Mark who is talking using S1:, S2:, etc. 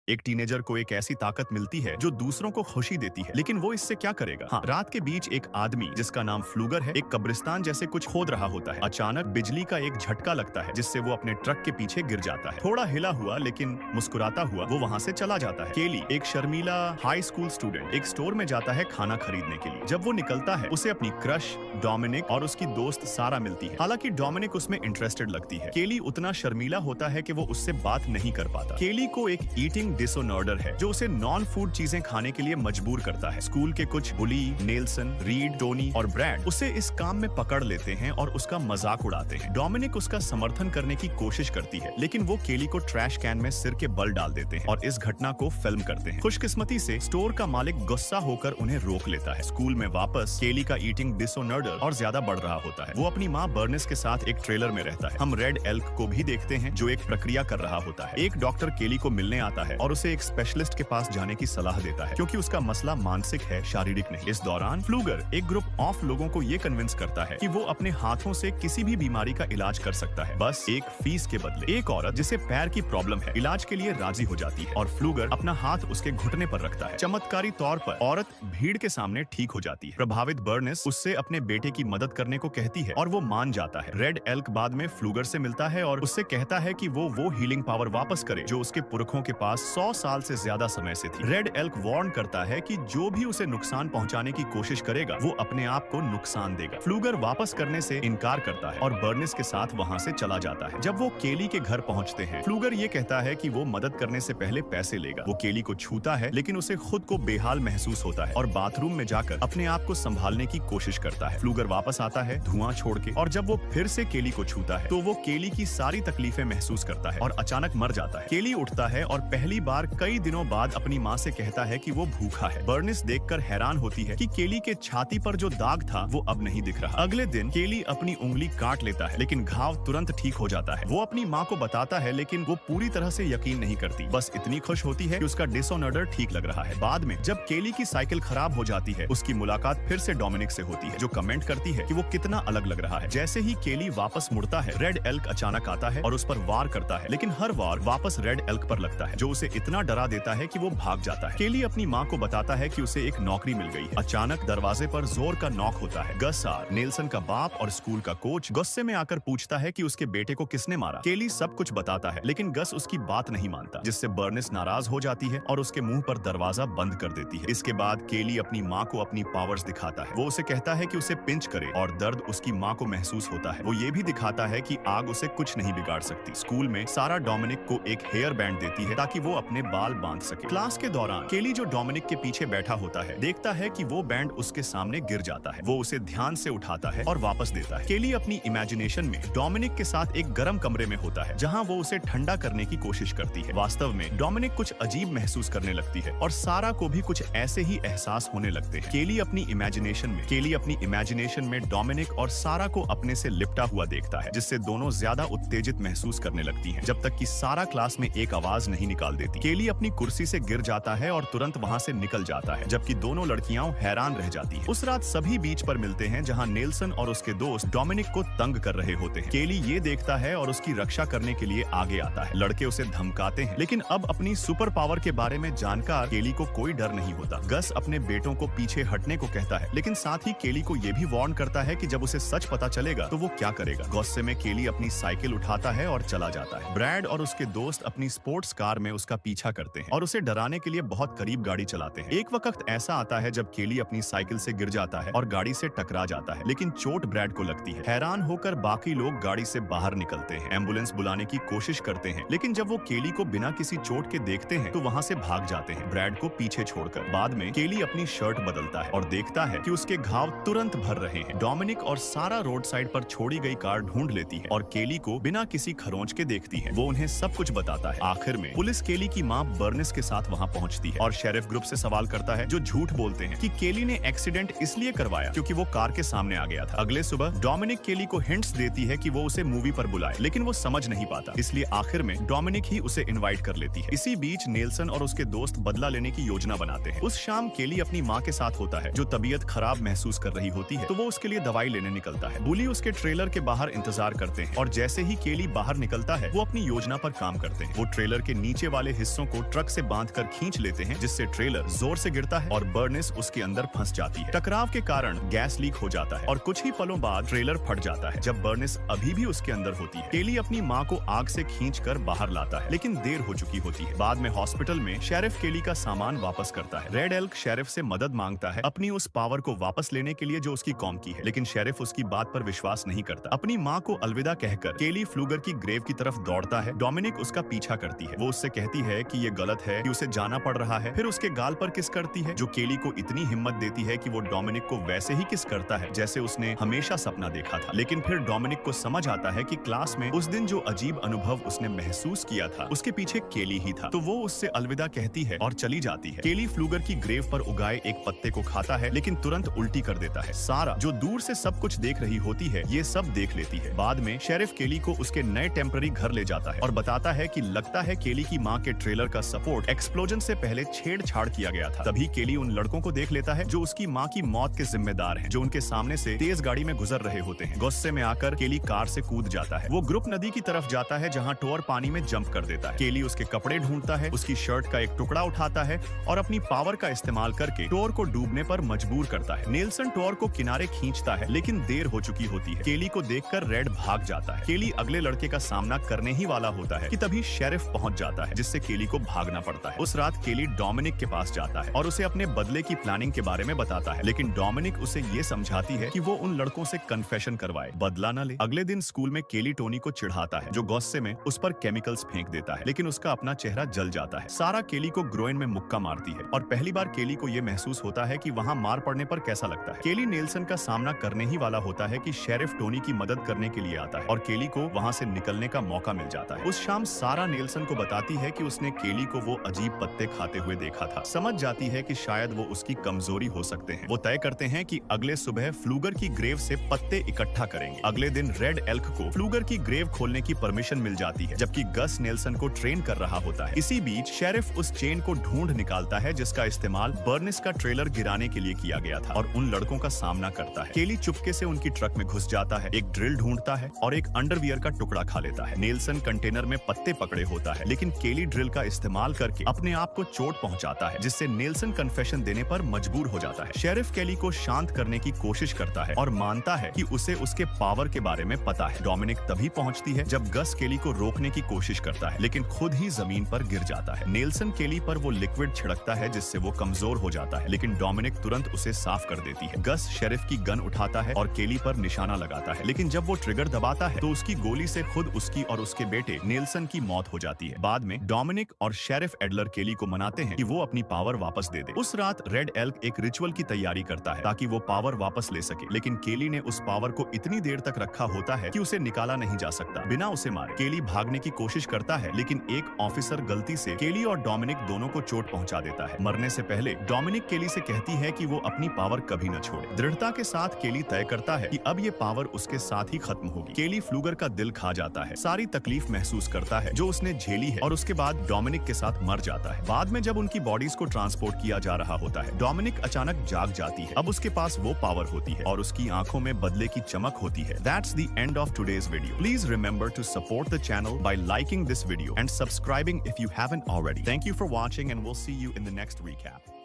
S1: एक टीनेजर को एक ऐसी ताकत मिलती है जो दूसरों को खुशी देती है, लेकिन वो इससे क्या करेगा? हाँ, रात के बीच एक आदमी जिसका नाम फ्लूगर है, एक कब्रिस्तान जैसे कुछ खोद रहा होता है। अचानक बिजली का एक झटका लगता है जिससे वो अपने ट्रक के पीछे गिर जाता है। थोड़ा हिला हुआ लेकिन मुस्कुराता हुआ वो वहाँ से चला जाता है। केली, एक शर्मीला हाई स्कूल स्टूडेंट, एक स्टोर में जाता है खाना खरीदने के लिए। जब वो निकलता है उसे अपनी क्रश डोमिनिक और उसकी दोस्त सारा मिलती है। हालांकि डोमिनिक उसमें इंटरेस्टेड लगती है। केली उतना शर्मीला होता है कि वो उससे बात नहीं कर पाता। केली को एक ईटिंग डिसऑर्डर है जो उसे नॉन फूड चीजें खाने के लिए मजबूर करता है। स्कूल के कुछ बुली, नेल्सन, रीड, टोनी और ब्रैड उसे इस काम में पकड़ लेते हैं और उसका मजाक उड़ाते हैं। डोमिनिक उसका समर्थन करने की कोशिश करती है, लेकिन वो केली को ट्रैश कैन में सिर के बल डाल देते हैं और इस घटना को फिल्म करते हैं। खुशकिस्मती से स्टोर का मालिक गुस्सा होकर उन्हें रोक लेता है। स्कूल में वापस केली का ईटिंग डिसऑर्डर और ज्यादा बढ़ रहा होता है। वो अपनी माँ बर्निस के साथ एक ट्रेलर में रहता है। हम रेड एल्क को भी देखते हैं जो एक प्रक्रिया कर रहा होता है। एक डॉक्टर केली को मिलने आता है और उसे एक स्पेशलिस्ट के पास जाने की सलाह देता है क्योंकि उसका मसला मानसिक है, शारीरिक नहीं। इस दौरान फ्लूगर एक ग्रुप ऑफ लोगों को ये कन्विंस करता है कि वो अपने हाथों से किसी भी बीमारी का इलाज कर सकता है, बस एक फीस के बदले। एक औरत जिसे पैर की प्रॉब्लम है इलाज के लिए राजी हो जाती है और फ्लूगर अपना हाथ उसके घुटने पर रखता है। चमत्कारी तौर पर औरत भीड़ के सामने ठीक हो जाती है। प्रभावित बर्निस उससे अपने बेटे की मदद करने को कहती है और वो मान जाता है। रेड एल्क बाद में फ्लूगर से मिलता है और उससे कहता है कि वो हीलिंग पावर वापस करे जो उसके पुरखों के पास 100 साल से ज्यादा समय से थी। रेड एल्क वार्न करता है कि जो भी उसे नुकसान पहुंचाने की कोशिश करेगा वो अपने आप को नुकसान देगा। फ्लूगर वापस करने से इनकार करता है और बर्निस के साथ वहां से चला जाता है। जब वो केली के घर पहुंचते हैं, फ्लूगर ये कहता है कि वो मदद करने से पहले पैसे लेगा। वो केली को छूता है लेकिन उसे खुद को बेहाल महसूस होता है और बाथरूम में जाकर अपने आप को संभालने की कोशिश करता है। फ्लूगर वापस आता है धुआं छोड़ के और जब वो फिर से केली को छूता है तो वो केली की सारी तकलीफें महसूस करता है और अचानक मर जाता है। केली उठता है और पहली बार कई दिनों बाद अपनी माँ से कहता है कि वो भूखा है। बर्निस देखकर हैरान होती है कि केली के छाती पर जो दाग था वो अब नहीं दिख रहा। अगले दिन केली अपनी उंगली काट लेता है लेकिन घाव तुरंत ठीक हो जाता है। वो अपनी माँ को बताता है लेकिन वो पूरी तरह से यकीन नहीं करती, बस इतनी खुश होती है कि उसका डिसऑर्डर ठीक लग रहा है। बाद में जब केली की साइकिल खराब हो जाती है उसकी मुलाकात फिर से डोमिनिक से होती है जो कमेंट करती है कि वो कितना अलग लग रहा है। जैसे ही केली वापस मुड़ता है रेड एल्क अचानक आता है और उस पर वार करता है, लेकिन हर वार वापस रेड एल्क पर लगता है जो उसे इतना डरा देता है कि वो भाग जाता है। केली अपनी माँ को बताता है कि उसे एक नौकरी मिल गई है। अचानक दरवाजे पर जोर का नॉक होता है। गस आर, नेल्सन का बाप और स्कूल का कोच, गुस्से में आकर पूछता है कि उसके बेटे को किसने मारा। केली सब कुछ बताता है लेकिन गस उसकी बात नहीं मानता, जिससे बर्निस नाराज हो जाती है और उसके मुंह पर दरवाजा बंद कर देती है। इसके बाद केली अपनी माँ को अपनी पावर्स दिखाता है। वो उसे कहता है कि उसे पिंच करे और दर्द उसकी माँ को महसूस होता है। वो ये भी दिखाता है कि आग उसे कुछ नहीं बिगाड़ सकती। स्कूल में सारा डोमिनिक को एक हेयर बैंड देती है ताकि वो अपने बाल बांध सके। क्लास के दौरान केली जो डोमिनिक के पीछे बैठा होता है देखता है कि वो बैंड उसके सामने गिर जाता है। वो उसे ध्यान से उठाता है और वापस देता है। केली अपनी इमेजिनेशन में डोमिनिक के साथ एक गर्म कमरे में होता है जहाँ वो उसे ठंडा करने की कोशिश करती है। वास्तव में डोमिनिक कुछ अजीब महसूस करने लगती है और सारा को भी कुछ ऐसे ही एहसास होने लगते हैं। केली अपनी इमेजिनेशन में डोमिनिक और सारा को अपने से लिपटा हुआ देखता है, जिससे दोनों ज्यादा उत्तेजित महसूस करने लगती हैं, जब तक कि सारा क्लास में एक आवाज नहीं निकाल देती। केली अपनी कुर्सी से गिर जाता है और तुरंत वहाँ से निकल जाता है, जबकि दोनों लड़कियां हैरान रह जाती हैं। उस रात सभी बीच पर मिलते हैं जहाँ नेल्सन और उसके दोस्त डोमिनिक को तंग कर रहे होते हैं। केली ये देखता है और उसकी रक्षा करने के लिए आगे आता है। लड़के उसे धमकाते हैं लेकिन अब अपनी सुपर पावर के बारे में जानकर केली को कोई डर नहीं होता। गस अपने बेटों को पीछे हटने को कहता है लेकिन साथ ही केली को ये भी वार्न करता है कि जब उसे सच पता चलेगा तो वो क्या करेगा। गुस्से में केली अपनी साइकिल उठाता है और चला जाता है। ब्रैड और उसके दोस्त अपनी स्पोर्ट्स कार में उसका पीछा करते हैं और उसे डराने के लिए बहुत करीब गाड़ी चलाते हैं। एक वक्त ऐसा आता है जब केली अपनी साइकिल से गिर जाता है और गाड़ी से टकरा जाता है, लेकिन चोट ब्रैड को लगती है। हैरान होकर बाकी लोग गाड़ी से बाहर निकलते हैं, एम्बुलेंस बुलाने की कोशिश करते हैं, लेकिन जब वो केली को बिना किसी चोट के देखते हैं तो वहाँ से भाग जाते हैं, ब्रैड को पीछे छोड़कर। बाद में केली अपनी शर्ट बदलता है और देखता है कि उसके घाव तुरंत भर रहे हैं। डोमिनिक और सारा रोड साइड पर छोड़ी गई कार ढूंढ लेती है और केली को बिना किसी खरोंच के देखती है। वो उन्हें सब कुछ बताता है। आखिर में पुलिस केली की माँ बर्निस के साथ वहाँ पहुँचती है और शेरिफ ग्रुप से सवाल करता है जो झूठ बोलते हैं कि केली ने एक्सीडेंट इसलिए करवाया क्योंकि वो कार के सामने आ गया था। अगले सुबह डोमिनिक केली को हिंट्स देती है कि वो उसे मूवी पर बुलाए, लेकिन वो समझ नहीं पाता, इसलिए आखिर में डोमिनिक ही उसे इनवाइट कर लेती है। इसी बीच नेल्सन और उसके दोस्त बदला लेने की योजना बनाते हैं। उस शाम केली अपनी माँ के साथ होता है जो तबीयत खराब महसूस कर रही होती है, तो वो उसके लिए दवाई लेने निकलता है। बुली उसके ट्रेलर के बाहर इंतजार करते हैं और जैसे ही केली बाहर निकलता है वो अपनी योजना पर काम करते हैं। वो ट्रेलर के नीचे वाले हिस्सों को ट्रक से बांधकर खींच लेते हैं, जिससे ट्रेलर जोर से गिरता है और बर्निस उसके अंदर फंस जाती है। टकराव के कारण गैस लीक हो जाता है और कुछ ही पलों बाद ट्रेलर फट जाता है। जब बर्निस अभी भी उसके अंदर होती है, केली अपनी माँ को आग से खींचकर बाहर लाता है, लेकिन देर हो चुकी होती है। बाद में हॉस्पिटल में शेरिफ केली का सामान वापस करता है। रेड एल्क शेरिफ से मदद मांगता है अपनी उस पावर को वापस लेने के लिए जो उसकी कौम की है, लेकिन शेरिफ उसकी बात पर विश्वास नहीं करता। अपनी माँ को अलविदा कहकर केली फ्लूगर की ग्रेव की तरफ दौड़ता है। डोमिनिक उसका पीछा करती है। वो उससे कहती है कि ये गलत है, कि उसे जाना पड़ रहा है। फिर उसके गाल पर किस करती है, जो केली को इतनी हिम्मत देती है कि वो डोमिनिक को वैसे ही किस करता है जैसे उसने हमेशा सपना देखा था। लेकिन फिर डोमिनिक को समझ आता है कि क्लास में उस दिन जो अजीब अनुभव उसने महसूस किया था, उसके पीछे केली ही था। तो वो उससे अलविदा कहती है और चली जाती है। केली फ्लूगर की ग्रेव पर उगाए एक पत्ते को खाता है, लेकिन तुरंत उल्टी कर देता है। सारा, जो दूर से सब कुछ देख रही होती है, ये सब देख लेती है। बाद में शेरिफ केली को उसके नए टेम्पररी घर ले जाता है और बताता है कि लगता है केली की माँ के ट्रेलर का सपोर्ट एक्सप्लोजन से पहले छेड़छाड़ किया गया था। तभी केली उन लड़कों को देख लेता है जो उसकी माँ की मौत के जिम्मेदार हैं, जो उनके सामने से तेज गाड़ी में गुजर रहे होते हैं। गुस्से में आकर केली कार से कूद जाता है। वो ग्रुप नदी की तरफ जाता है जहाँ टोर पानी में जंप कर देता है। केली उसके कपड़े ढूंढता है, उसकी शर्ट का एक टुकड़ा उठाता है और अपनी पावर का इस्तेमाल करके टोर को डूबने पर मजबूर करता है। नेल्सन टोर को किनारे खींचता है, लेकिन देर हो चुकी होती है। केली को देखकर रेड भाग जाता है। केली अगले लड़के का सामना करने ही वाला होता है कि तभी शेरिफ पहुंच जाता है, जिससे केली को भागना पड़ता है। उस रात केली डोमिनिक के पास जाता है और उसे अपने बदले की प्लानिंग के बारे में बताता है, लेकिन डोमिनिक उसे ये समझाती है कि वो उन लड़कों से कन्फेशन करवाए, बदला न ले। अगले दिन स्कूल में केली टोनी को चिढ़ाता है, जो गुस्से में उस पर केमिकल्स फेंक देता है, लेकिन उसका अपना चेहरा जल जाता है। सारा केली को ग्रोइन में मुक्का मारती है और पहली बार केली को यह महसूस होता है कि वहां मार पड़ने पर कैसा लगता है। केली नेल्सन का सामना करने ही वाला होता है कि शेरिफ टोनी की मदद करने के लिए आता है और केली को वहां से निकलने का मौका मिल जाता है। उस शाम सारा नेल्सन को बताती है कि उसने केली को वो अजीब पत्ते खाते हुए देखा था। समझ जाती है कि शायद वो उसकी कमजोरी हो सकते हैं। वो तय करते हैं कि अगले सुबह फ्लूगर की ग्रेव से पत्ते इकट्ठा करेंगे। अगले दिन रेड एल्क को फ्लूगर की ग्रेव खोलने की परमिशन मिल जाती है, जबकि गस नेल्सन को ट्रेन कर रहा होता है। इसी बीच शेरिफ उस चेन को ढूंढ निकालता है जिसका इस्तेमाल बर्निस का ट्रेलर गिराने के लिए किया गया था और उन लड़कों का सामना करता है। केली चुपके से उनकी ट्रक में घुस जाता है, एक ड्रिल ढूंढता है और एक अंडरवियर का टुकड़ा खा लेता है। नेल्सन कंटेनर में पत्ते पकड़े होता है, लेकिन केली ड्रिल का इस्तेमाल करके अपने आप को चोट पहुंचाता है, जिससे नेल्सन कन्फेशन देने पर मजबूर हो जाता है। शेरिफ केली को शांत करने की कोशिश करता है और मानता है कि उसे उसके पावर के बारे में पता है। डोमिनिक तभी पहुंचती है जब गस केली को रोकने की कोशिश करता है, लेकिन खुद ही जमीन पर गिर जाता है। नेल्सन केली पर वो लिक्विड छिड़कता है जिससे वो कमजोर हो जाता है, लेकिन डोमिनिक तुरंत उसे साफ कर देती है। गस शेरिफ की गन उठाता है और केली पर निशाना लगाता है, लेकिन जब वो ट्रिगर दबाता है तो उसकी गोली से खुद उसकी और उसके बेटे नेल्सन की मौत हो जाती है। बाद में डोमिनिक और शेरिफ एडलर केली को मनाते हैं कि वो अपनी पावर वापस दे दे। उस रात रेड एल्क एक रिचुअल की तैयारी करता है ताकि वो पावर वापस ले सके, लेकिन केली ने उस पावर को इतनी देर तक रखा होता है कि उसे निकाला नहीं जा सकता बिना उसे मारे। केली भागने की कोशिश करता है, लेकिन एक ऑफिसर गलती से केली और डोमिनिक दोनों को चोट पहुंचा देता है। मरने से पहले डोमिनिक केली से कहती है कि वो अपनी पावर कभी न छोड़े। दृढ़ता के साथ केली तय करता है कि अब ये पावर उसके साथ ही खत्म होगी। केली फ्लूगर का दिल खा जाता है, सारी तकलीफ महसूस करता है जो उसने झेली है और उसके बाद डोमिनिक के साथ मर जाता है। बाद में जब उनकी बॉडीज को ट्रांसपोर्ट किया जा रहा होता है, डोमिनिक अचानक जाग जाती है। अब उसके पास वो पावर होती है और उसकी आंखों में बदले की चमक होती है। That's the end of today's video. Please remember to support the channel by liking this video and subscribing if you haven't already. Thank you for watching and we'll see you in the next recap.